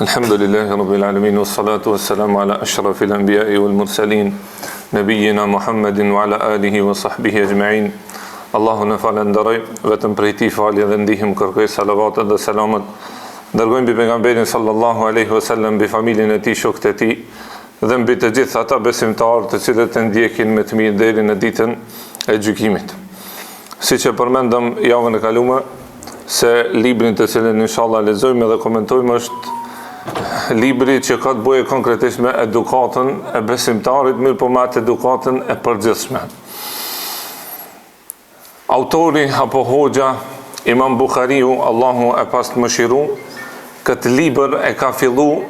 Alhamdulillahi Rabbil Alamin, wassalatu wassalamu ala ashrafil anbiya'i wal mursalin, nabiyina Muhammedin wa ala alihi wa sahbihi ajma'in. Allahu në falenderoj, vetëm prej tij falje dhe ndihmë kërkoj, salavatet dhe selamet dërgojmë mbi pejgamberin sallallahu alaihi wasallam, mbi familjen e tij, shokët e tij dhe mbi të gjithë ata besimtarë të cilët e ndjekin me të mirë deri në ditën e gjykimit. Siç e përmendëm javën e kaluar, se librin të cilin inshallah lexojmë dhe komentojmë është libri që ka të bëjë konkretisht me edukatën e besimtarit, mirë po me atë edukatën e përgjithshme. Autori apo hoxha Imam Buhariu, Allahu e past mëshiru, këtë libër e ka fillu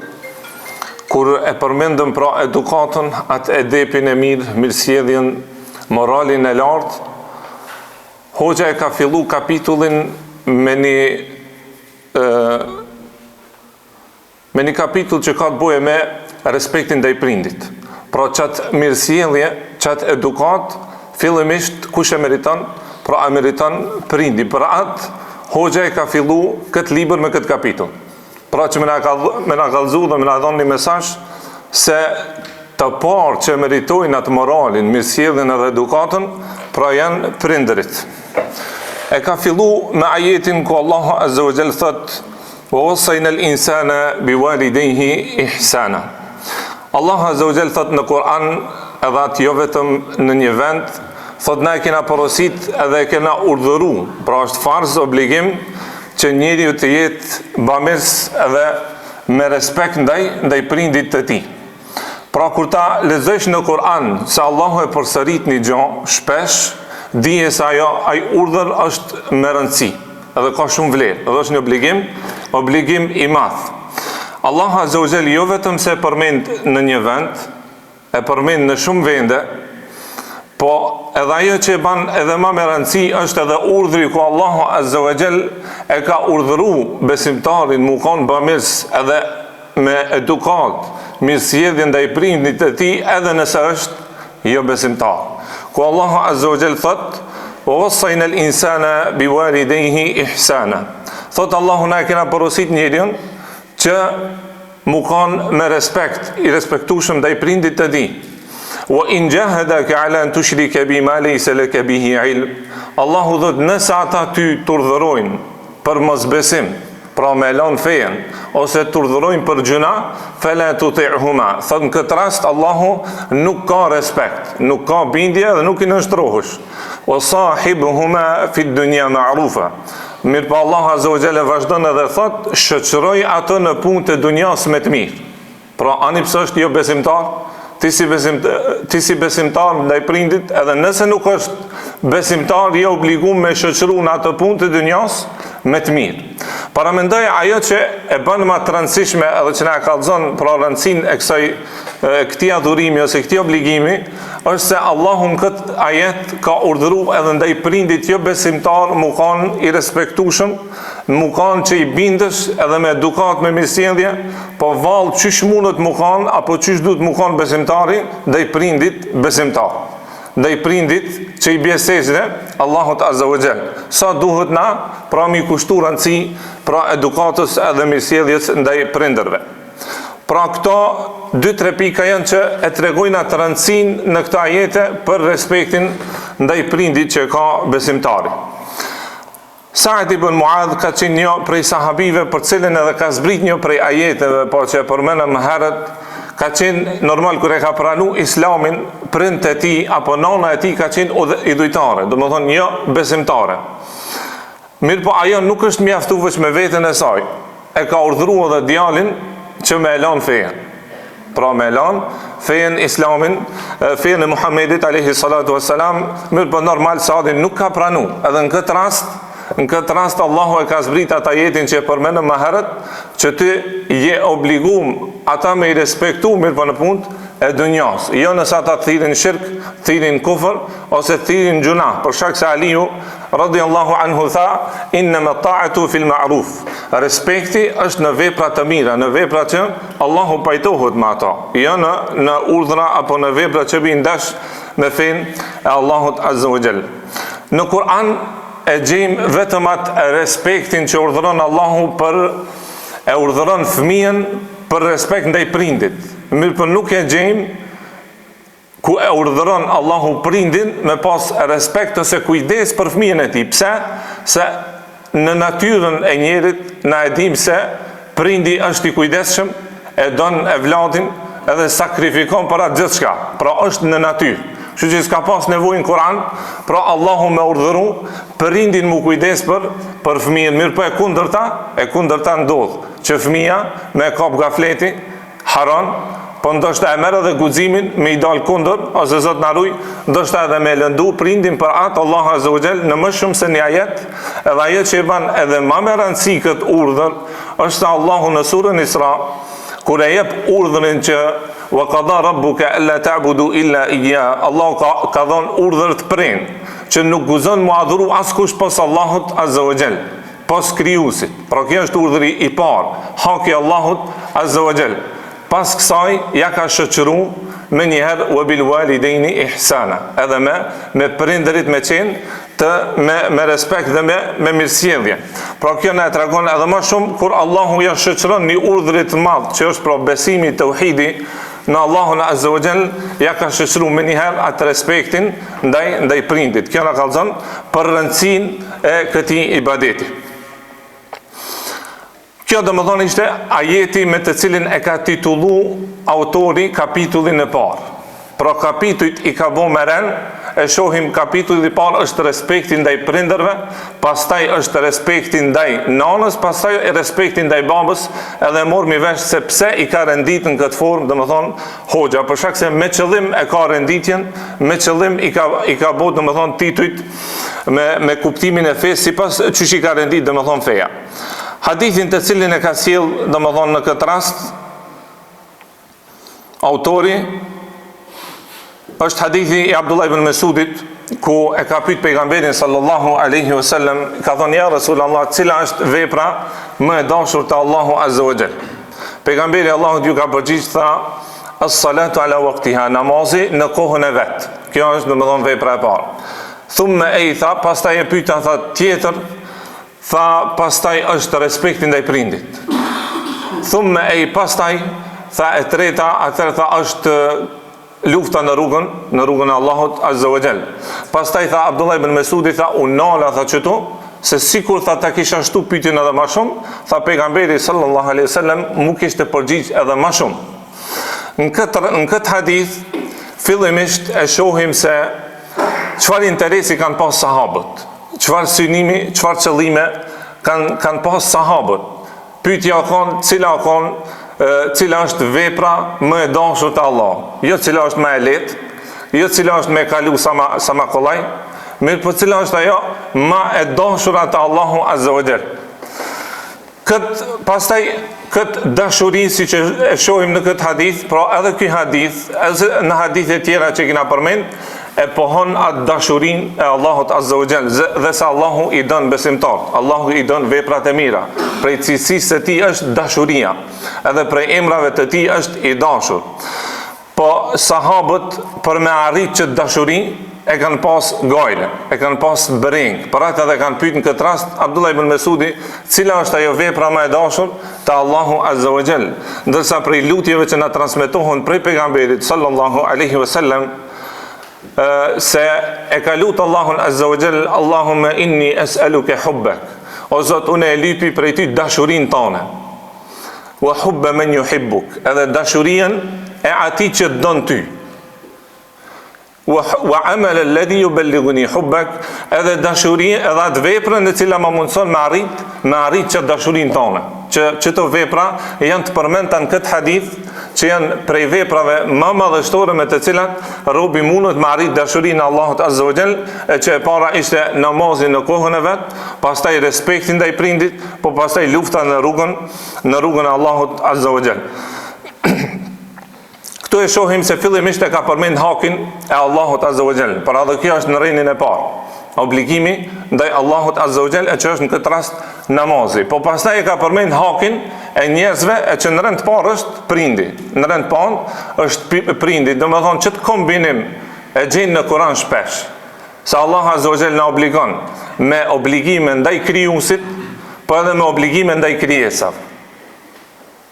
kur e përmendëm pra edukatën, atë edepin e mirë, mirësjelljen, moralin e lartë. Hoxha e ka fillu kapitullin me një kapitull që ka të bëjë me respektin ndaj prindit. Pra qatë mirësjellje, qatë edukat, fillimisht kush e meriton? Pra e meriton prindi. Për atë, hoxha e ka fillu këtë libër me këtë kapitull. Pra që me na kallëzu dhe me na dhënë një mesazh se të parë që meritojnë atë moralin, mirësjelljen edhe edukatën, pra janë prindërit. E ka fillu me ajetin ku Allahu Azza wa Jalla thot: "Wa wassayna al-insana biwalidayhi ihsana." Allahu Azza wa Jalla thot në Kur'an, edhe atë jo vetëm në një vend, thot na e kena porosit edhe e kena urdhëru, pra është farz, obligim, që njeriu të jetë bamirës edhe me respekt ndaj prindit të tij. Pra kur ta lexosh në Kur'an se Allahu e përsërit një gjë shpesh, dije se ai urdhër është me rëndësi, edhe ka shumë vlerë, edhe është një obligim i madh. Allahu Azza wa Jalla jo vetëm se përmend në një vend, e përmend në shumë vende, po edhe ajo që e ban edhe më me rëndësi është edhe urdhri ku Allahu Azza wa Jall e ka urdhëru besimtarin mu kanë bamirës edhe me edukat, mirësjellje ndaj prindit të tij, edhe nëse është jo besimtar. Ku Allahu Azza wa Jall thot: "Wa wassayna al-insana biwalidayhi ihsana." Thot Allahu na kena porosit njeriun që mu kanë me respekt, i respektueshëm ndaj prindit të tij. "Wa in jahadaka ala an tushrika bima laysa laka bihi ilm." Allahu thot nëse ata ty të urdhërojnë për mosbesim, pra me lënë fejen, ose të urdhërojnë për gjuna, fala tuti'huma. Thot në këtë rast Allahu nuk ka respekt, nuk ka bindje dhe nuk i nështrohesh. "Wa sahibuhuma fi dunya ma'rufa." Mirë pa Allah Azza wa Jalla vazhdon edhe thot, shoqëroj ato në punë të dunjas me të mirë. Pra ani pse është jo besimtar? Ti si besimtar ndaj prindit, edhe nëse nuk është besimtar, je obliguar me shoqëru në atë punë të dunjas me të mirë. Paramendoj ajo që e bën më të rëndësishme edhe që na kallëzon pra rëndësinë e këtij adhurimi ose këtij obligimi, është se Allahu në këtë ajet ka urdhëruar edhe ndaj prindit jo besimtar mu kanë i respektueshëm, mu kanë që i bindesh edhe me edukat, me mirësjellje, po vallë çysh mundet mu kanë apo çysh duhet mu kanë besimtari ndaj prindit besimtar, ndaj prindit që i bie sejdë Allahut Azza wa Jall. Sa duhet na pra mi kushtu rëndësi pra edukatës edhe mirësjelljes ndaj prindërve. Pra këto 2-3 pika janë që e tregojnë atë rëndësinë në këta ajete për respektin ndaj prindit që ka besimtari. Sa'd ibn Mu'adh ka qenë një prej sahabive për cilin edhe ka zbrit një prej ajeteve, po që e përmenëm më herët, ka qenë normal kur e ka pranu islamin, prind e tij apo nana e tij ka qenë idhujtare, do më thonë jo besimtare. Mirë po ajo nuk është mjaftuar me veten e saj. E ka urdhëruar edhe djalin që me elan fejen. Pra me elan fejen islamin, fejen e Muhammedit alayhi salatu wassalam, mirë po normal Sa'di nuk ka pranu. Edhe në këtë rast Allahu e ka zbrit atë ajetin që e përmenëm më herët, që ty je obligum ata me i respektu mirë po në punë e dunjas. Jo nëse ata thirrin shirk, thirrin kufër ose thirrin gjuna. Për shkak se Aliu radhiyallahu anhu tha: "Innama ta'atu fil ma'ruf." Respekti është në vepra të mira, në vepra që Allahu pajtohet me ato, jo në urdhra apo në vepra që bëjnë dash me fen e Allahut Azza wa Jall. Në Kur'an e gjejmë vetëm atë respektin që urdhëron Allahu për e urdhëron fëmijën për respekt ndaj prindit. Mirë për nuk e gjejmë ku e urdhëron Allahu prindin me pas respekt ose kujdes për fëmijën e tij. Pse? Se në natyrën e njerit na e dim se prindi është i kujdesshëm, e don evladin edhe sakrifikon për atë gjithçka. Pra është në natyrë. Kështu që s'ka pas nevojë në Kur'an, pra Allahu me urdhëru prindin mu kujdes për fëmijën. Mirë po e kundërta ndodh që fëmia me kap gafleti haron, po ndoshta e merr edhe guximin me i dal kundër, ose Zot na ruaj, ndoshta edhe me lëndu prindin për atë Allahu Azza wa Jall në më shumë se një ajet, edhe ajo që e ban edhe më me rëndësi këtë urdhër është Allahu në surën Isra, kur e jep urdhërin që wa qada rabbuka alla ta'budu illa iyyah, Allahu ka dhënë urdhër të prind që nuk guzon mu adhuru askush pos Allahut Azza wa Jall, pos krijuesit. Pra kjo është urdhëri i parë, haki Allahut Azza wa Jall. Pas kësaj ja ka shoqëru me njëherë wa bil walidaini ihsana, edhe me prindërit me qenë me respekt dhe me mirësjellje. Pra kjo na e tregon edhe më shumë kur Allahu ja shoqëron një urdhër të madh që është pra besimi tauhidi në Allahun Azza wa Jall, ja ka shoqëruar me njëherë atë respektin ndaj prindit. Kjo na kallzon për rëndësinë e këtij ibadeti. Kjo dhe më thonë ishte ajeti me të cilin e ka titullu autori kapitullin e parë. Pra kapitullit i ka bo me ren, e shohim kapitullit i parë është respektin ndaj prindërve, pastaj është respektin ndaj nanës, pastaj respektin ndaj babës, edhe morë mi vesh se pse i ka rendit në këtë formë, dhe më thonë hoxha, për shak se me qëllim e ka renditjen, me qëllim i ka bo, dhe më thonë titujt me kuptimin e fesë, si pas që i ka rendit, dhe më thonë feja. Hadithin të cilin e ka sjell, dhe më thonë në këtë rast, autori, është hadithi i Abdullah ibn Mesudit, ku e ka pyet pejgamberin sallallahu alaihi wasallam, ka thonë ja Rasulullah, cila është vepra më e dashur te Allahu Azza wa Jall. Pejgamberi Allahut ju ka përgjigj, tha as-salatu ala waqtiha, namazi në kohën e vet. Kjo është domethënë vepra e parë. Thumma ay tha, pastaj e pyeta, tha tjetër, tha pastaj është respekti ndaj prindit. Thumma ay, pastaj tha e treta, atëherë tha është lufta në rrugën e Allahut Azza wa Jall. Pastaj tha Abdullah ibn Mesudi, tha unala, tha qëtu, se sikur tha ta kisha shtu pyetjen edhe më shumë, tha pejgamberi sallallahu alaihi wasallam mu kishte përgjigj edhe më shumë. Në këtë hadith fillimisht e shohim se çfarë interesi kanë pas sahabët, çfarë synimi, çfarë qëllime kanë pas sahabët. Pyetja cila është vepra më e dashur te Allah, jo cila është më e lehtë, jo cila është më e kalu sa ma kollaj, mirë po cila është ajo më e dashur te Allahu Azza wa Jall. Pastaj këtë dashuri si që e shohim në këtë hadith, pra edhe ky hadith, edhe në hadithe tjera që kena përmend, e pohon atë dashurin e Allahut Azza wa Jall, dhe se Allahu i don besimtarët, Allahu i don veprat e mira, prej cilësisë së tij është dashuria, edhe prej emrave të tij është i dashur. Po sahabët për me arrit që dashuri e kanë pas gajle, e kanë pas breng. Për atë edhe kanë pyet në këtë rast Abdullah ibn Mesudi, cila është ajo vepra më e dashur te Allahu Azza wa Jall. Ndërsa prej lutjeve që na transmetohen prej pejgamberit sallallahu alaihi wasallam, se e ka lutë Allahun Azza wa Jall, Allahumma inni es'aluke hubbak, o Zot, unë e lypi prej ty dashurin tane, wa hubba man yuhibbuk, edhe dashurien e atij që don ty, wa amal alladhi yuballighuni hubbak, edhe dashuria, edhe atë veprën e cila më mundson me arrit që dashurin tane, që të vepra janë të përmendta në këtë hadith, që janë prej veprave më madhështore me të cilat robi mundet me arrit dashurinë e Allahut Azza wa Jall, që e para ishte namazi në kohën e vet, pastaj respekti ndaj prindit, po pastaj lufta në rrugën e Allahut Azza wa Jall. Këtu e shohim se fillimisht e ka përmend hakin e Allahut Azza wa Jall, por edhe kjo është në rrinin e parë, obligimi ndaj Allahut Azza wa Jall, që është në këtë rast namazi. Po pastaj e ka përmend hakin e njerëzve, që në rend të parë është prindi. Në rend të parë është prindi, domethënë që të kombinim e gjen në Kur'an shpesh. Se Allah Azza wa Jall na obligon me obligime ndaj krijuesit, po edhe me obligime ndaj krijesave.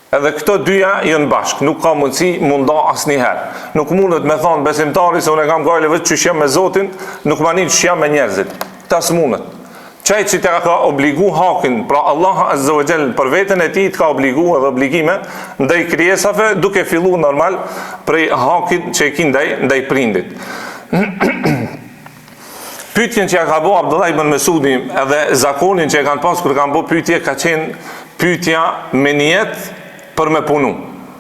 Edhe këto dyja janë bashkë, nuk ka mundësi munda asnjëherë. Nuk mundet me thonë besimtari se unë kam gajle vetë që jam me Zotin, nuk manin që jam me njerëzit. Ta s'mundet. Qaj që të ka obligu hakin, pra Allah Azza wa Jall për vetën e tij të ka obligu edhe obligime ndaj krijesave, duke fillu normal prej hakit që e ki ndaj prindit. Pyetjen që ka bo Abdullah ibn Mesudi edhe zakonin që e kanë pas kur kanë bo pyetje ka qenë pyetja me niyet për me punu.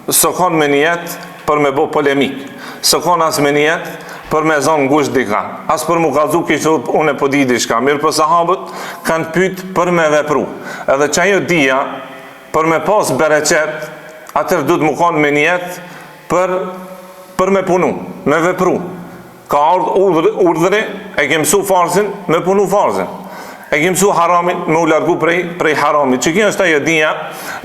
Së kanë me niyet për me bo polemik. Së kanë as me niyet për me zonë ngusht dika. As për mu kalzu kishtë unë e po di diçka. Mirë për sahabët kanë pyet për me vepru. Edhe që ajo dia për me pas bereqet, atër du të mu kanë me niyet për me punu, me vepru. Ka urdhëri, e ke mësu farzin, me punu farzin. E ke mësu haramin, me u largu prej haramit. Që kjo është ajo dia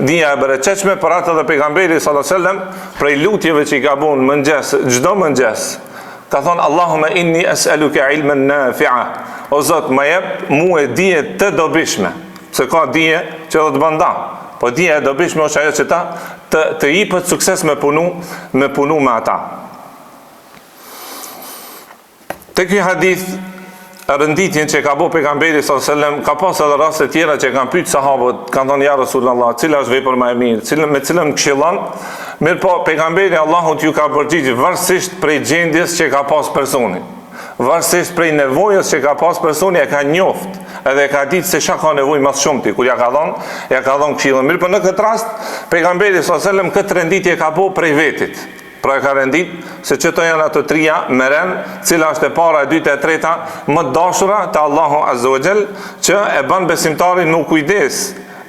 e bereqeqme, për atë dhe pejgamberi s.a.s. prej lutjeve që i ka bon mëngjes, gjdo mëngjes, ka thonë, Allahumma inni es'aluke ilmen nafi'a. O Zot, ma jep mu e dije të dobishme. Se ka dije që dhe të bënda. Po dije e dobishme është ajo që ta të jipët sukses me punu me ata. Të kjo hadith, rënditjen që ka bo pejgamberi s.a.s. ka pas edhe raste tjera që kanë pyet sahabët, kanë thonë ja Rasulullah, cila është vepër më e mirë, me cilën këshillon, mirë po pejgamberi Allahut ju ka përgjigjë varësisht prej gjendjes që ka pas personi. Varësisht prej nevojës që ka pas personi e ka njoft, edhe ka ditë se çka ka nevojë më shumti, kur ja ka dhënë këshillën. Mirë po në këtë rast pejgamberi s.a.s. këtë renditje ka bo prej vetit. Pra e ka rendit se që të janë ato trija meren, cila është e para, e dyta, e treta, më dashura të Allahu Azza wa Jall, që e ban besimtarin nuk kujdes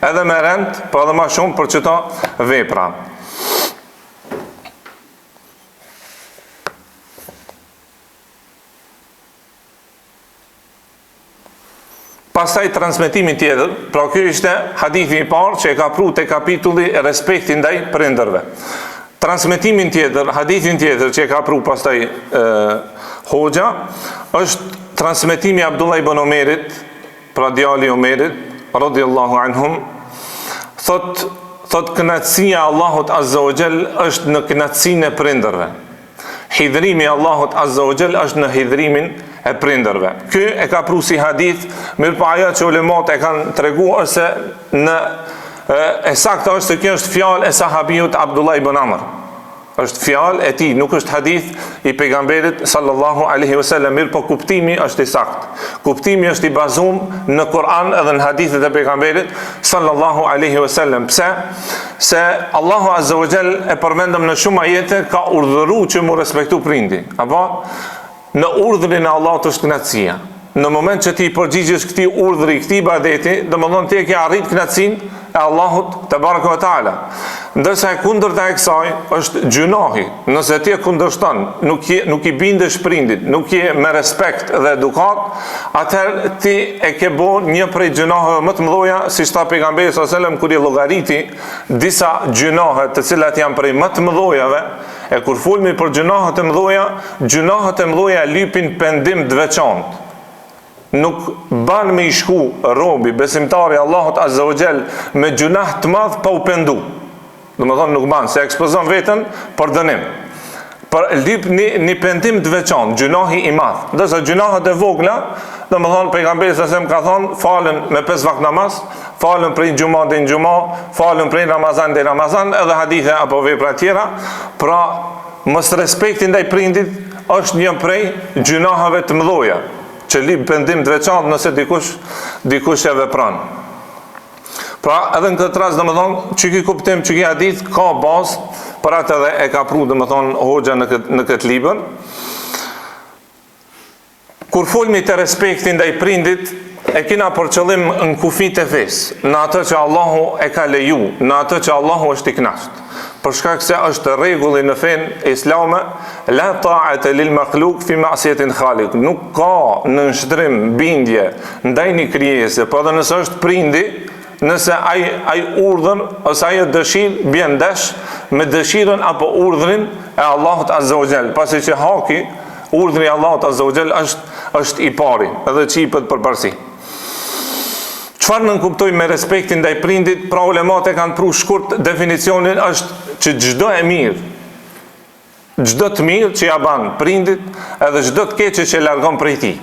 edhe me rend, pra edhe ma shumë për qëto vepra. Pastaj transmetimin tjetër, pra kjo ishte hadithi i parë që e ka pru të kapitulli respektin ndaj prindërve. Transmetimin tjetër, hadithin tjetër që e ka pru pastaj hoxha, është transmetimi Abdullah ibn Omerit, pra djali Omerit, radhiyallahu anhum, thot kënaqësia Allahut Azza wa Jall është në kënaqësinë e prindërve. Hidhrimi Allahut Azza wa Jall është në hidhrimin e prindërve. Ky e ka pru si hadith, mirë pa ajo që ulemat e kanë tregu ose në e sakta është se kjo është fjalë e sahabiut Abdullah ibn Amr. Është fjalë e tij, nuk është hadith i pejgamberit sallallahu alaihi wasallam, mirë po kuptimi është i saktë. Kuptimi është i bazuar në Kur'an edhe në hadithet e pejgamberit sallallahu alaihi wasallam. Pse? Se Allahu Azza wa Jall e përmendëm në shumë ajete ka urdhëruar që mu respektu prindi. Apo në urdhrin e Allahut është kënaqësia. Në moment që ti përgjigjesh këtij urdhri, këtij ibadeti, domethënë ti e ke arrit kënaqësinë e Allahut te baraka ve taala. Ndërsa e kundërta e kësaj është gjunahi. Nëse ti e kundërshton, nuk i bindesh prindit, nuk je me respekt dhe edukat, atëherë ti e ke bën një prej gjunaheve më të mëdha, siç tha pejgamberi sallallahu alajhi wasallam kur i llogariti disa gjunahe të cilat janë prej më të mëdhojave. E kur folmi për gjunahet e mëdha lypin pendim të veçantë. Nuk ban me i shku robi, besimtari Allahut Azza wa Jall me gjunah të madh pa u pendu. Do më thonë nuk ban, se ekspozon veten për dënim. Për lyp një pendim të veçantë, gjunahi i madh. Ndërsa gjunahet e vogla, do më thonë pejgamberi sa ka thonë, falen me 5 vakt namaz, falen prej xhuma deri në xhuma, falen prej Ramazan deri Ramazan, edhe hadithe apo vepra tjera. Pra, mos respekti ndaj prindit është një prej gjunaheve të mëdha, që lip pendim të veçantë nëse dikush e vepron. Pra, edhe në këtë rast, domethënë, që ki kuptim, që ki hadith ka bazë, për atë edhe e ka pru, domethënë, hoxha në këtë libër. Kur folmi të respektin ndaj prindit, e kina për qëllim në kufit e fesë, në atë që Allahu e ka leju, në atë që Allahu është i kënaqur. Për shkak se është rregulli në fenë islame, la ta'ata lil makhluq fi ma'siyatin khaliq. Nuk ka nënshtrim bindje ndaj një krijese, por edhe nëse është prindi, nëse ai urdhën ose ai dëshirë bën dash me dëshirën apo urdhrin e Allahut Azza wa Jall, pasi që haki, urdhri i Allahut Azza wa Jall është i pari, edhe çipet përparësi. Çfarë nënkuptoj me respektin ndaj prindit? Pra ulemat e kanë pru shkurt definicionin është që çdo e mirë, çdo të mirë që ja ban prindit, edhe çdo të keqe që largon prej tij,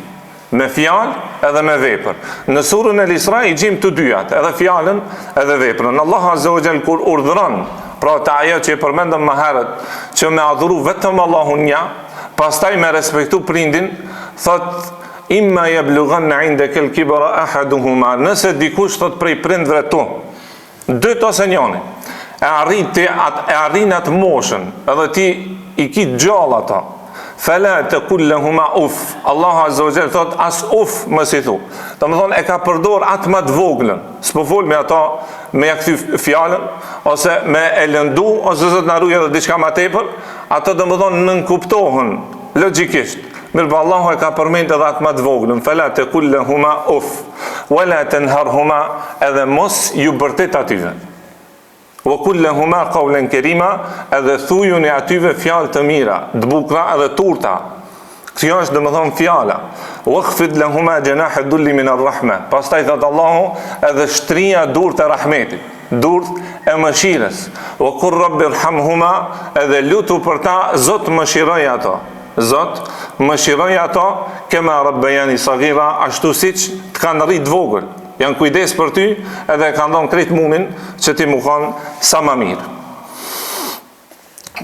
me fjalë edhe me vepër. Në surën El-Isra i gjim të dyjat, edhe fjalën edhe veprën. Allah Azza wa Jall kur urdhëron, pra të ajo që e përmendëm më herët, që me adhuru vetëm Allahun një, pastaj me respektu prindin, thot imma yablughanna indaka al-kibra ahaduhuma, nëse dikush thot prej prindve tu, dyt ose njëri, e arrin atë moshën, edhe ti i ki gjallë ata, fala taqul lahuma uf, Allah Azza wa Jall thot as uf mos i thu. Domethënë e ka përdor atë më të voglën, s'po fol me ata me ja kthy fjalën ose me e lëndu ose zot na ruaj edhe diçka më tepër, ato domethënë nën kuptohen logjikisht. Mirë, Allahu e ka përmend edhe atë më të voglën, fala taqul lahuma uf, wala tanharhuma, edhe mos ju bërtet atyve. Wa qul lahuma qawlan karima, edhe thujuni atyve fjalë të mira, të bukura edhe të urta. Kjo është domethënë fjala. Wakhfid lahuma janaha dhulli min ar-rahma. Pastaj thot Allahu edhe shtrija durt e rahmetit, durt e mëshirës. Wa qur rabbi irhamhuma, edhe lutu për ta, Zot mëshiroj ato. Zot mëshiroj ato kema rabbayani saghira, ashtu siç të kanë rrit vogël. Janë kujdes për ty edhe kanë dhënë krejt munin që ti më kanë sa më mirë.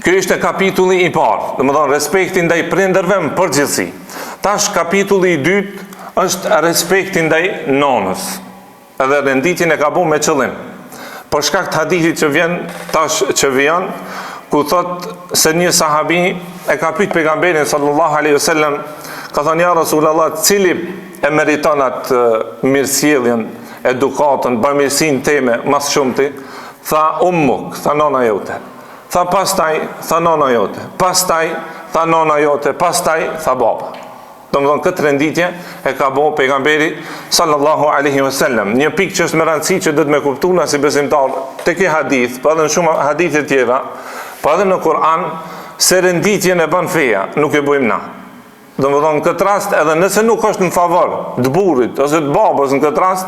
Ky ishte kapitulli i parë, domethënë respekti ndaj prindërve në përgjithësi. Tash kapitulli i dytë është respekti ndaj nonës. Edhe renditjen e ka bu me qëllim. Për shkak të hadithit që vjen tash që vjen, ku thot se një sahabi e ka pyet pejgamberin sallallahu alaihi wasallam, ka thënë ja Rasulullah, cili e meriton atë mirësjelljen, edukatën, bamirësinë teme mas shumti? Tha ummuk, tha nona jote. Tha pastaj, tha nona jote. Pastaj, tha nona jote. Pastaj, tha baba. Domethënë këtë renditje e ka bëu pejgamberi sallallahu alaihi wasallam. Një pikë që është me rëndësi që do të më kuptona si besimtar tek ky hadith, po edhe në shumë hadithe tjera, po edhe në Kur'an, se renditjen e bën feja, nuk e bëjmë na. Domethënë në këtë rast, edhe nëse nuk është në favor të burrit ose të babës në këtë rast,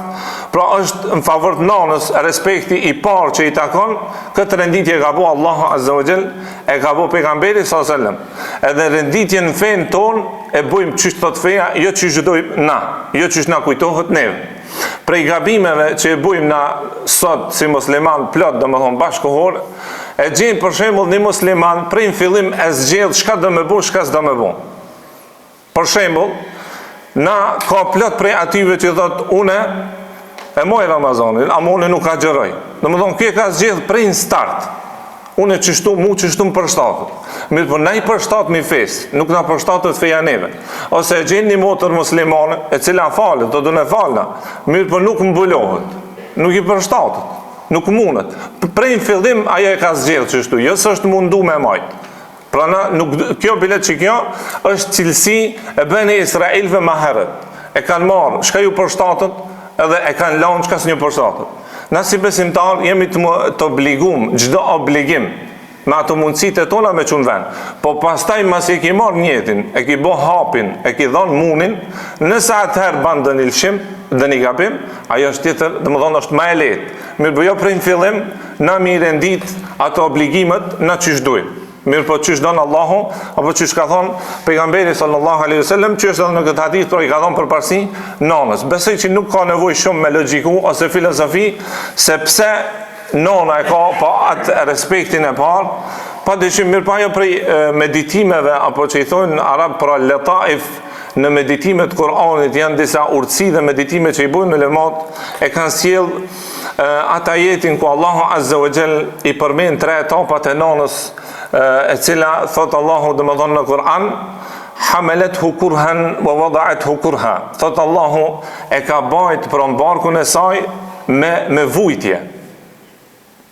pra është në favor të nanës, respekti i parë që i takon, këtë renditje ka bëu Allahu Azza wa Jall, e ka bëu pejgamberi sallallahu alaihi wasallam. Edhe renditjen në fen ton e bëjmë çish thot feja, jo çish dojmë na, jo çish na kujtohet neve. Prej gabimeve që e bëjmë na sot si musliman plot, domethënë bashkëkohor, e gjejmë për shembull një musliman prej në fillim e zgjedh çka do më bëj, çka s'do më bëj. Për shembull, na ka plot prej atyve që thot une e moj Ramazanin, ama une nuk agjeroj. Domethënë kjo ka zgjedh prej në start. Une qështu mu qështu më përshtatët. Mirë për na i përshtatë mi fesë, nuk na përshtatët feja neve. Ose e gjenë një motër muslimane, e cila falet, do dune falna, mirë për nuk mbulohet, nuk i përshtatët, nuk mundet. Prej në fillim ajo e ka zgjedh qështu, jo së është mundu me majtë. Pra na, kjo bilet që kjo është cilësi e Beni Israilve ma herët. E kanë marë, shka ju përshtatët, edhe e kanë lanë shka së një përshtatët. Na si besimtar jemi të obligum, gjdo obligim, me ato mundësit e tona me qunë ven. Po pastaj mas e ki marë njetin, e ki bo hapin, e ki dhonë munin, nëse atëherë banë dë një lëshim, dë një gabim, ajo është tjetër, dhe më dhonë është ma e letë. Mirë për jo prej në fillim, na mi rendit ato obligimet, na qysh dujmë. Mirë po qysh donë Allahu, apo qysh ka thonë pejgamberi sallallahu alaihi wasallam, që është edhe në këtë hadith, pra i ka thonë përparësi nonës. Besoj që nuk ka nevojë shumë me logjiku ose filozofi, sepse nona e ka pa atë respektin e parë, pa dyshim. Mirë pa jo prej meditimeve, apo që i thonë në arab pra letaif, në meditimet Kur'anit janë disa urtësi dhe meditime që i bujnë në lemat, e kanë sjell ata jetin ku Allahu Azza wa Jall i përmend tre etapat e nonës, e cila thot Allahu dhe më thonë në Kur'an, hamalethu kurhan wa wada'athu kurha. Thot Allahu e ka bajt për barkun e saj me vujtje.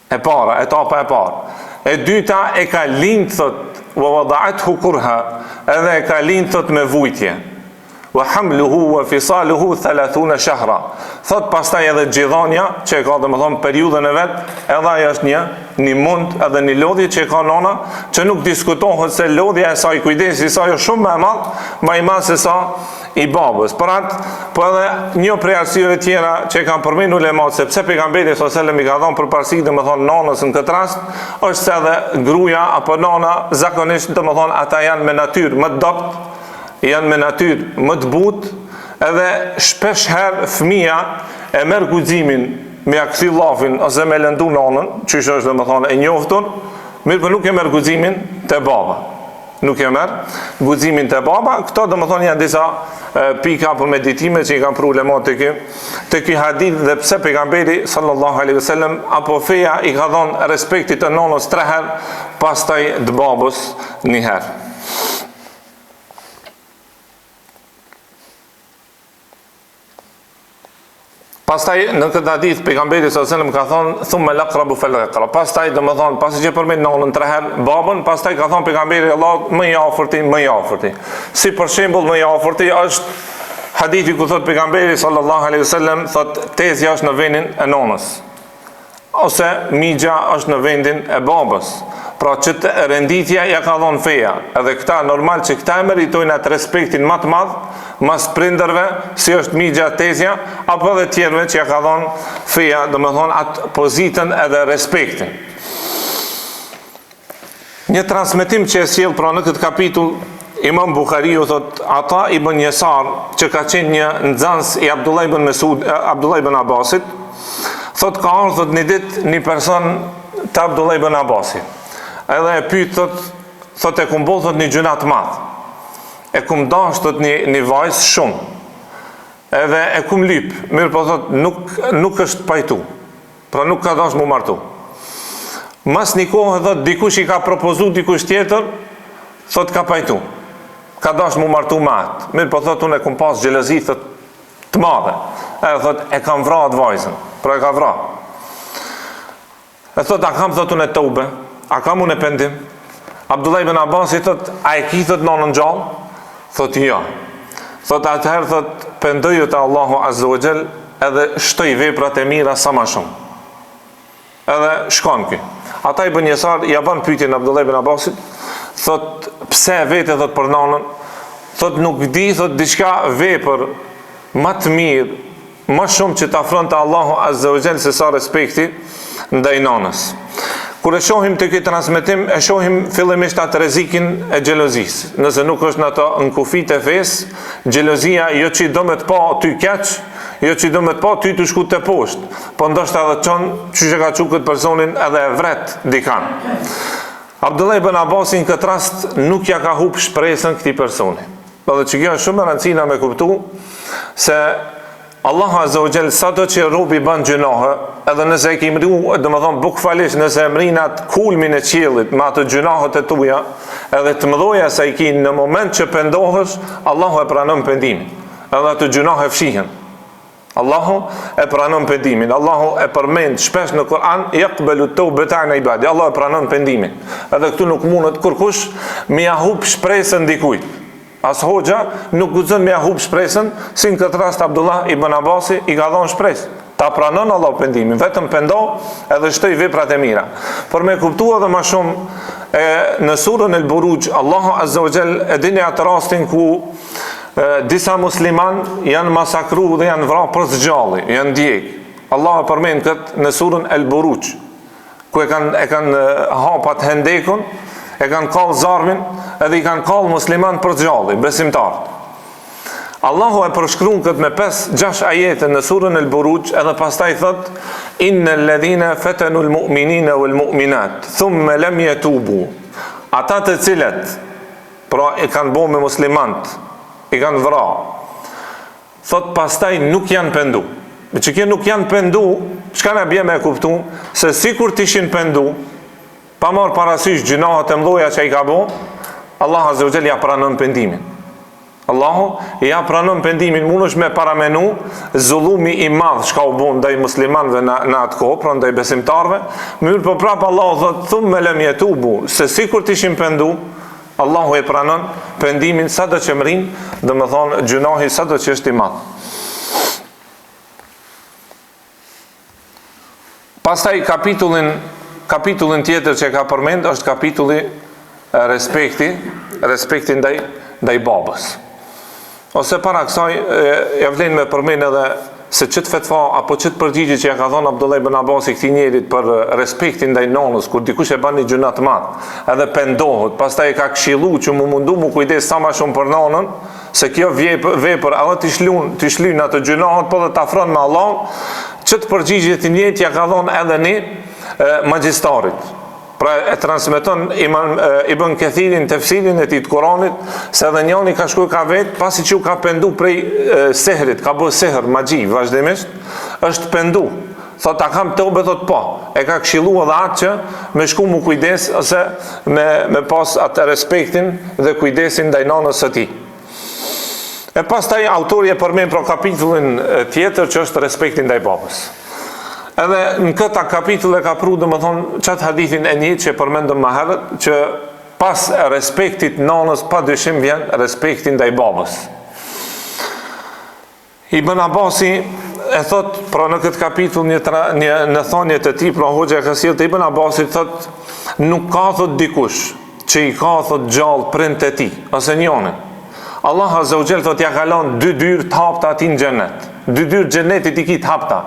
E para, etapa e parë. E dyta e ka lind thot wa wada'athu kurha, edhe e ka lind thot me vujtje. Wa hamluhu wa fisaluhu 30 shahra. Thot pastaj edhe gjithanja që e ka dhe më thonë periudën e vetë, edhe ajo është një mund edhe një lodhje që e ka nona, që nuk diskutohet se lodhja e saj, kujdesi i saj është shumë me madh, ma i madh se sa i babës. Për atë, po edhe një prej arsyeve tjera që kanë përmendur ulemat se pse pejgamberi sallallahu alajhi wasallam i ka dhënë përparësi domethënë nonës në këtë rast, është se edhe gruaja apo nona zakonisht domethënë ata janë me natyrë më të dobët, janë me natyrë më të butë, edhe shpesh herë fëmia e merr guximin me ja kthy llafin ose me lëndu nonën, që është domethënë e njoftur, mirë po nuk e merr guximin te baba. Nuk e merr guximin te baba. Këto domethënë janë disa pika për meditime që i kanë problemat të ky hadith dhe pse pejgamberi sallallahu alaihi wasallam apo feja i ka dhënë respektit të nonës 3 herë, pastaj të babës 1 herë. Pastaj në këtë hadith pejgamberi sallallahu alajhi wasallam ka thonë thumma al-aqrabu fal-aqrab. Pastaj domethënë pasi që përmend nonën 3 herë, babën, pastaj ka thonë pejgamberi Allah më i afërti, më i afërti. Si për shembull më i afërti është hadithi ku thot pejgamberi sallallahu alajhi wasallam thot tezja është në vendin e nonës ose migja është në vendin e babës. Pra që të renditja ja ka dhënë feja, edhe këta normal që këta e meritojnë atë respektin më të madh mas prindërve, si është migja, tezja, apo edhe tjerëve që ja ka dhënë feja, domethënë atë pozitën edhe respektin. Një transmetim që e sjell pra në këtë kapitull Imam Buhariu thot Ata ibn Yasar, që ka qenë një nxënës i Abdullah ibn Abbasit, thot ka ardhur një ditë një person të Abdullah ibn Abbasit. Edhe e pyet thot e kum boll thot një gjuna të madh. E kum dash thot një vajzë shumë. Edhe e kum lyp, mirë po thot nuk është pajtu. Pra nuk ka dash mu martu. Mas një kohë thot dikush i ka propozuar dikush tjetër, thot ka pajtu. Ka dash mu martu me atë. Mirë po thot unë e kum pas xhelozi thot të madhe. Edhe thot e kam vrarë atë vajzën. Pra e ka vrarë. E thot a kam thot unë tobe. A kam unë e pendim? Abdullah ibn Abbas i thot, a e ki thot nonën gjallë? Thot jo. Thot atëherë thot, pendoju të Allahu Azza wa Jall edhe shtoj veprat e mira sa ma shumë. Edhe shkon ky. Ata i bën Yasar, ja ban pyetjen Abdullah ibn Abbasit, thot, pse vete thot për nonën? Thot nuk di, thot diçka vepër më të mirë, më shumë që të afron të Allahu Azza wa Jall se sa respekti ndaj nonës. Kur e shohim të këtë transmetim, e shohim fillimisht atë rrezikin e xhelozisë. Nëse nuk është në ato në kufit e fesë, xhelozia jo që do me të pa ty keq, jo që do me të pa ty të shku të poshtë, po ndoshta edhe çon që ka çu këtë personin edhe e vret dikan. Abdullah ibn Abbasin këtë rast nuk ja ka humb shpresën këtij personi. Edhe që kjo është shumë e rëndësishme me kuptu se Allahu Azza wa Jall sado që robi bën gjunohe, edhe nëse e kemi domethënë bukfalisht nëse e mrin atë kulmin e qiellit me ato gjunohet e tuja, edhe të mëdhoja sa i kin në moment që pendohesh, Allahu e pranon pendimin. Edhe ato gjunohe fshihen. Allahu e pranon pendimin. Allahu e përmend shpesh në Kur'an yaqbalu tawbata an ibadi. Allahu e pranon pendimin. Edhe këtu nuk mundet kurkush me ja humb shpresën dikujt. As hoxha nuk guxon me ja humb shpresën, si në këtë rast Abdullah ibn Abbasi i ka dhënë shpresë. Ta pranon Allah pendimin, vetëm pendo edhe shtoj veprat e mira. Por me kuptua edhe më shumë në surën El-Buruj, Allahu Azza wa Jall e dini atë rastin ku disa musliman janë masakru dhe janë vrarë për zgjalli, janë djeg. Allah e përmend këtë në surën El-Buruj, ku e kanë hapat hendekun, e kanë kallë zarmin, edhe i kanë kallë musliman për zgjalli, besimtarët. Allahu e përshkruan këtë me 5-6 ajete në surën El-Buruj, edhe pastaj thot innal ladhina fatanu al-mu'minina wal-mu'minat thumma lam yatubu. Ata të cilët pra e kanë bërë me muslimant, i kanë vrarë, thot pastaj nuk janë pendu. Me që kjo nuk janë pendu, çka na bie me kuptu se sikur të ishin pendu, pa marrë parasysh gjinohat e mdhoja që i ka bërë, Allah Azza wa Jall ja pranon pendimin. Allahu ja pranon pendimin, mund është me paramenu zullumi i madh çka u bën ndaj muslimanëve në atë kohë, pra ndaj besimtarëve, mirë po prapë Allahu thot thumma lam yatubu, se sikur të ishin pendu, Allahu e pranon pendimin sado që mrin, domethënë gjunohi sado që është i madh. Pastaj kapitullin tjetër që ka përmend është kapitulli respekti ndaj babës. Ose para kësaj, ja vlen me përmend edhe se ç't fetva apo ç't përgjigje që ja ka dhënë Abdullah ibn Abbasi këtij njerit për respektin ndaj nonës, kur dikush e bën një gjuna të madh, edhe pendohet, pastaj e ka këshilluar që mundu mu kujdes sa më shumë për nonën, se kjo vepër edhe ti shlyn ato gjunahet, po dhe të afron me Allah, ç't përgjigje të njëjtë ja ka dhënë edhe një magjistarit. Pra e transmeton Ibn Kathirin tefsirin e tij të Kuranit, se edhe njëri ka shkuar ka vet, pasi që u ka pendu prej sehrit, ka bërë sehr, magji, vazhdimisht, është pendu. Thot, a kam tobe, thot po. E ka këshilluar edhe atë që me shku mu kujdes, ose me pas atë respektin dhe kujdesin ndaj nonës së tij. E pastaj autori e përmend për kapitullin tjetër që është respekti ndaj babës. Edhe në këta kapitull e ka pru dhe më thonë qatë hadithin e një që përmendëm më herët, që pas respektit nonës pa dyshim vjen respektin ndaj babës. Ibn Abbasi e thot, pra në këtë kapitull në thonjet e tij, pra hoxha ka sjellë të Ibn Abbasi thot, nuk ka thot dikush që i ka thot gjallë prind e tij, ose njoni. Allah Azza wa Jall thot ja kalon dy dyrë të hapta ati në xhenet. Dy dyrë xhenetit i ki të hapta.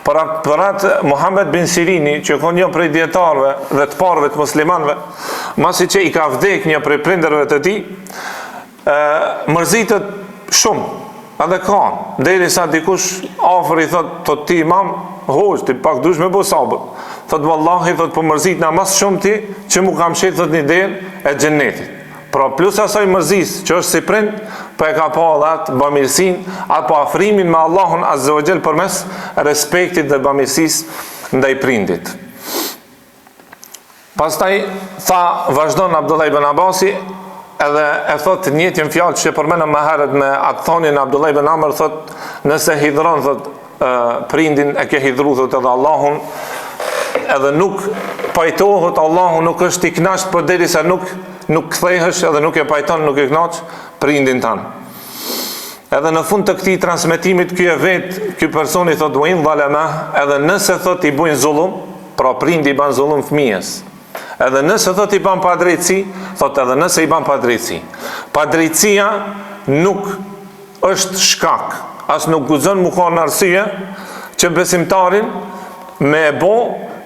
Për atë Muhammed bin Sirini, që ka një prej dietarëve dhe të parëve të muslimanëve, masi që i ka vdek një prej prindërve të tij, mërzitet shumë. Edhe kanë, derisa dikush afër i thot ti imam, hoxh, ti pak dush me bo sabër. Thot vallahi, thot po mërzit na mas shumë ti që mu kam shet thot një derë e xhenetit. Pra plus asaj mërzis që është si prind, po e ka pa edhe atë bamirësin, apo afrimin me Allahun Azza wa Jall përmes respektit dhe bamirësisë ndaj prindit. Pastaj tha, vazhdon Abdullah ibn Abbasi, edhe e thot njëjtën fjalë që përmendëm më herët me atë thonjen e Abdullah ibn Amr, thot nëse hidhron thot prindin e ke hidhru thot edhe Allahun, edhe nuk pajtohet Allahun, nuk është i kënaqur përderisa nuk kthehesh edhe nuk e pajton, nuk e kënaq prindin tan. Edhe në fund të këtij transmetimit ky personi thot uin dhalama, edhe nëse thot i bujnë zullum, pra prindi i bën zullum fëmijës. Edhe nëse thot i bën padrejtësi, thot edhe nëse i bën padrejtësi. Padrejtësia nuk është shkak, as nuk guxon mu ka në arsye që besimtarin me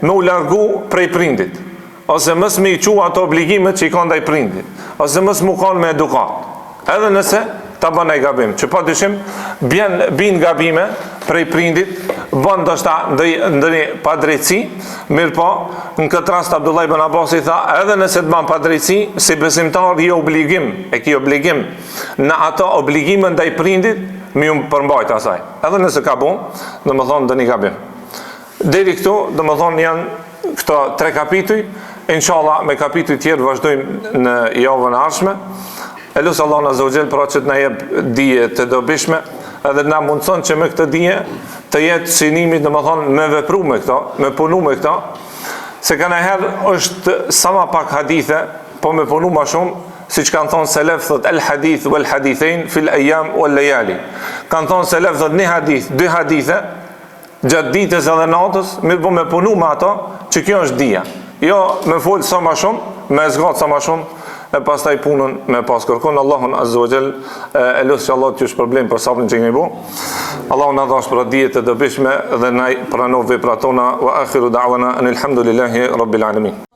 u largu prej prindit, ose mës me i qua ato obligimet që i ka ndaj prindit, ose mës mu kanë me edukat. Edhe nëse ta bën ai gabim, që pa dyshim bin gabime prej prindit, bën ndoshta ndonjë padrejtësi, mirë po, në këtë rast Abdullah ibn Abbasi tha, edhe nëse të bën padrejtësi, si besimtar ki obligim në ato obligime ndaj prindit, mi ju përmbajt asaj. Edhe nëse ka bën, domethënë ndonjë gabim. Deri këtu, domethënë janë këto 3 kapituj. Inshallah me kapituj tjerë vazhdojmë në javën e ardhshme. Elus Allah Azza wa Jall pra që të na jep dije të dobishme, edhe na mundson që me këtë dije të jetë synimi, domethënë me vepru me këto, me punu me këto, se kanëherë është sa më pak hadithe, po me punu më shumë, siç kanë thonë selef, thot el hadith wal hadithain fil ayyam wal layali. Kanë thonë selef, thot një hadith, 2 hadithe gjatë ditës edhe natës, mirë po me punu me ato, që kjo është dija. Jo me folë sa ma shumë, me zgatë sa ma shumë, e pastaj punën me pas kërkon. Allahun Azza wa Jall e lutë që Allah t'ju shpërblen për sabrin që keni bu. Allahun na dhash për dije të dobishme dhe na pranoj veprat tona, wa akhiru da'wana anil hamdulillahi rabbil alamin.